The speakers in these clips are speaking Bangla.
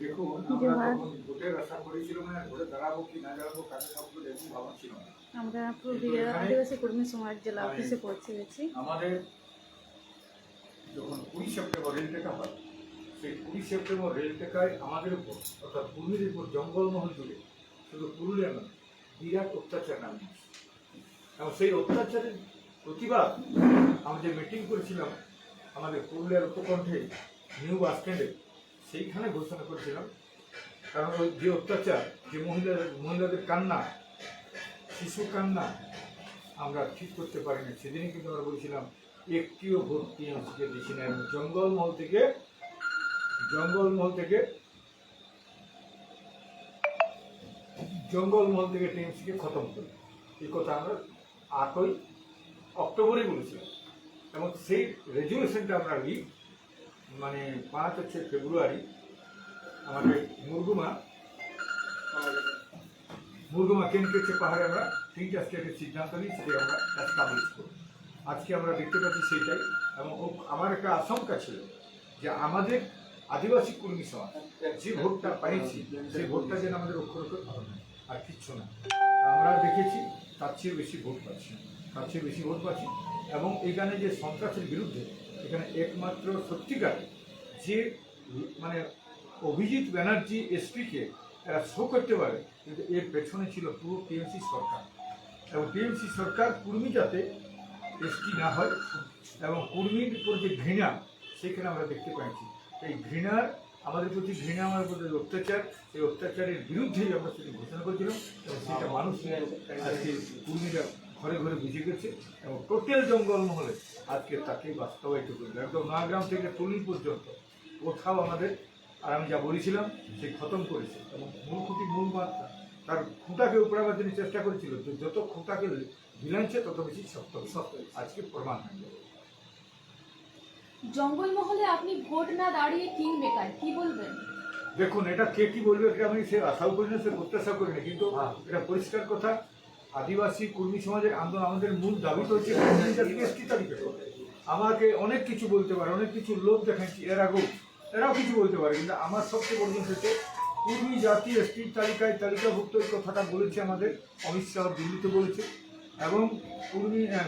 দেখুন, আমরা তখন ভোটের আশা করেছিলাম না, ভোটে দাঁড়াবো কি না দাঁড়াবো কাকে থাকবো এরকম ভাবনা ছিল না। আমরা পুরুলিয়া আদিবাসী কর্মী সমাজ জেলা অফিসে পৌঁছে গেছি। আমাদের যখন 20 সেপ্টেম্বর রেল টেকা হয়, সেই 20 সেপ্টেম্বর রেল টেকায় আমাদের উপর অর্থাৎ পুরুলিয়ার উপর জঙ্গলমহল জুড়ে শুধু পুরুলিয়া নয় বিরাট অত্যাচার নামে, এবং সেই অত্যাচারের প্রতিবাদ আমরা যে মিটিং করেছিলাম আমাদের পুরুলিয়ার উপকণ্ঠে নিউ বাস স্ট্যান্ডে, সেইখানে ঘোষণা করেছিলাম। কারণ ওই যে অত্যাচার, যে মহিলাদের কান্না, শিশু কান্না আমরা ঠিক করতে পারি না। সেদিনই কিন্তু আমরা বলেছিলাম একটিও ভোট টিএমসিকে দিচ্ছি না, এবং জঙ্গলমহল থেকে টিএমসিকে খতম করি, এই কথা আমরা 8ই অক্টোবরে বলেছিলাম। এবং সেই রেজুলেশনটা আমরা নিই, মানে 5 ফেব্রুয়ারি আমাদের মুরগুমা কেন্দ্রের পাহাড়ে আমরা 3টা স্টেটের সিদ্ধান্ত নিই, সেটা আমরা এস্টাবলিশ করি। আজকে আমরা দেখতে পাচ্ছি সেইটাই। এবং আমার একটা আশঙ্কা ছিল যে আমাদের আদিবাসী কর্মী সমাজ যে ভোটটা পাইছি, সেই ভোটটা যেন আমাদের অক্ষর আর কিচ্ছু না। আমরা দেখেছি তার চেয়ে বেশি ভোট পাচ্ছি, এবং এখানে যে সন্ত্রাসের বিরুদ্ধে এখানে একমাত্র সত্যিকার যে মানে অভিজিৎ ব্যানার্জি এসপিকে এরা শো করতে পারে, কিন্তু এর পেছনে ছিল পুরো টিএমসি সরকার। এবং টিএমসি সরকার কুর্মী যাতে এসটি না হয় এবং কুর্মীর উপর যে ঘৃণা, সেখানে আমরা দেখতে পাচ্ছি এই ঘৃণার আমাদের প্রতি ঘৃণা, আমাদের প্রতি অত্যাচার, এই অত্যাচারের বিরুদ্ধেই আমরা সেটা ঘোষণা করেছিলাম। এবং সেটা মানুষ আজকে কুর্মীরা ঘরে ঘরে বুঝে গেছে, এবং টোটাল জঙ্গলমহলে আজকে তাকে বাস্তবায়িত করবে। একদম নয়াগ্রাম থেকে টলি পর্যন্ত কোথাও আমাদের, আর আমি যা বলেছিলাম সেই খতম করেছে। এবং মূল মাত্রা তার খুঁটাকে উপরাবার জন্য চেষ্টা করেছিল, যত খুঁটাকে বিলাইছে তত বেশি শক্ত আজকে প্রমাণ হয়ে যাবে। জঙ্গলমহলে আপনি ভোট না দাঁড়িয়ে কিং মেকার, কি বলবেন? দেখুন, এটা কে কি বলবে এটা আমি সে আশাও করি না, সে প্রত্যাশা করি না, কিন্তু এটা পরিষ্কার কথা, আদিবাসী কর্মী সমাজের আন্দোলন, আমাদের মূল দাবি তো হচ্ছে এসটি তালিকা। আমাকে অনেক কিছু বলতে পারে, অনেক কিছু লোক দেখাচ্ছি এর আগেও, এরাও কিছু বলতে পারে, কিন্তু আমার সবচেয়ে বড় জিনিস হচ্ছে কুর্মী জাতি এসটির তালিকাভুক্ত এই কথাটা বলেছে আমাদের অমিত শাহ দিল্লিতে বলেছে, এবং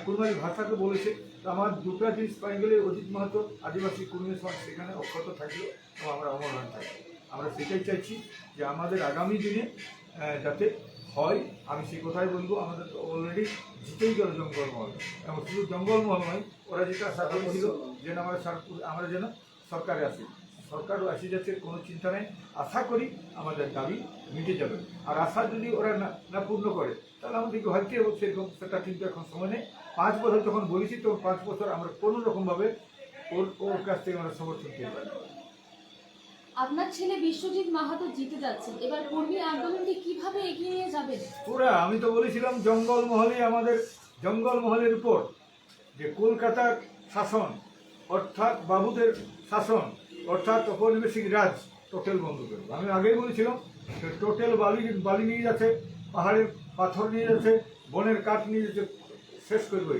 কুর্মালী ভাষাকে বলেছে। তো আমার দুটো জিনিস পাই গেলে অজিত মাহাতো আদিবাসী কর্মী সমাজ সেখানে অক্ষত থাকলো এবং আমরা অমর হয়ে থাকবো। আমরা সেটাই চাইছি যে আমাদের আগামী দিনে যাতে হয়, আমি সেই কথাই বলবো। আমাদের তো অলরেডি জিতেই গেল জঙ্গলমহল, এবং শুধু জঙ্গলমহল নয়, ওরা যেটা আশা করেছিল যেন আমরা যেন সরকারে আসি, সরকারও আসে যাচ্ছে, কোনো চিন্তা নেই। আশা করি আমাদের দাবি মিটে যাবে। আর আশা যদি ওরা না পূর্ণ করে, তাহলে আমাদেরকে হয়তো সেরকম, সেটা কিন্তু এখন সময় নেই। 5 বছর যখন বলেছি, তখন 5 বছর আমরা কোনো রকমভাবে ওর কাছ থেকে আমরা সমর্থন পেয়ে পারি। আপনার ছেলে বিশ্বজিৎ মাহাতো জিতে যাচ্ছেন, এবার কর্মী আন্দোলনটি কিভাবে এগিয়ে নিয়ে যাবেন? পুরা আমি তো বলেছিলাম জঙ্গলমহলের উপর যে কলকাতার শাসন, অর্থাৎ বাবুদের শাসন, অর্থাৎ ঔপনিবেশিক রাজ টোটাল বন্ধ করবো। আমি আগেই বলেছিলাম টোটাল বালি নিয়ে যাচ্ছে, পাহাড়ের পাথর নিয়ে যাচ্ছে, বনের কাঠ নিয়ে যাচ্ছে, শেষ করবো।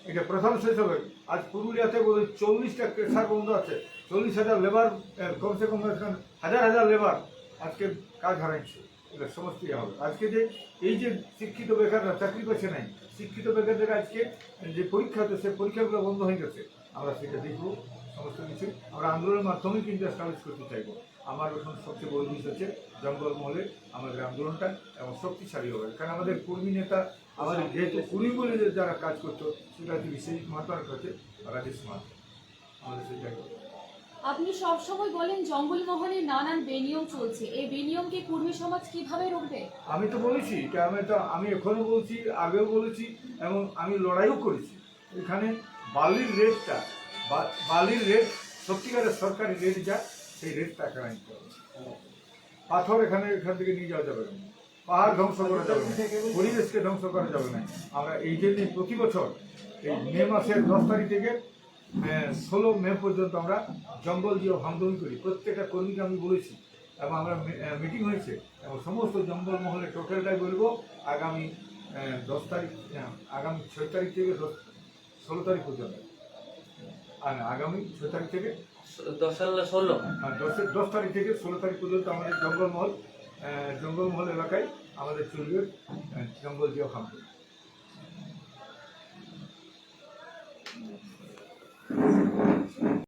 এটা প্রথম শেষ হবে। আজ পুরুলিয়াতে 40টা ক্রেশার বন্ধ আছে, 40,000 লেবার, কমসে কম হাজার লেবার আজকে কাজ হারাইছে। এটা সমস্ত হবে। আজকে যে এই যে শিক্ষিত বেকাররা চাকরি পাচ্ছে নাই, শিক্ষিত বেকারদের আজকে যে পরীক্ষা হতো, সেই পরীক্ষাগুলো বন্ধ হয়ে গেছে। আমরা সেটা দেখবো, সমস্ত কিছু আমরা আন্দোলনের মাধ্যমে কিন্তু এস্টাবলিশ করতে চাইবো। আমার এখন সবচেয়ে বড় জিনিস হচ্ছে জঙ্গলমহলে আমাদের আন্দোলনটা এবং শক্তিশালী হবে। কারণ আমাদের কর্মী নেতা, আমাদের যেহেতু কুড়ি বলে যারা কাজ করতো, সেটা হচ্ছে বিশ্বজিৎ মাহাতোর কাছে রাজেশ মাহাতো, আমাদের সেটাই। আপনি সবসময় বলেন জঙ্গলমহলে নানান বেনিয়ম চলছে, এই বেনিয়মকে কর্মী সমাজ কিভাবে রুখবে? আমি তো বলেছি, আমি এখনো বলছি, আগেও বলেছি, এবং আমি লড়াইও করেছি। এখানে বালির রেট সত্যিকারের সরকারি রেট যা, সেই রেটটা এখানে নিতে হবে। পাথর এখান থেকে নিয়ে যাওয়া যাবে না, পাহাড় ধ্বংস করা যাবে না, পরিবেশকে ধ্বংস করা যাবে না। আমরা এই জন্য প্রতি বছর এই মে মাসের 10 তারিখ থেকে 16 মে পর্যন্ত আমরা জঙ্গল দিয়ে আন্দোলন করি। প্রত্যেকটা কর্মীকে আমি বলেছি, এবং আমরা মিটিং হয়েছে, এবং সমস্ত জঙ্গলমহলে টোটালটাই বলবো আগামী 6 তারিখ থেকে 16 তারিখ পর্যন্ত, আগামী 6 তারিখ থেকে 10 সাল 16 আর 10 তারিখ থেকে 16 তারিখ পর্যন্ত আমাদের জঙ্গলমহল এলাকায় আমাদের চলবে জঙ্গল জিয়া খাম্প।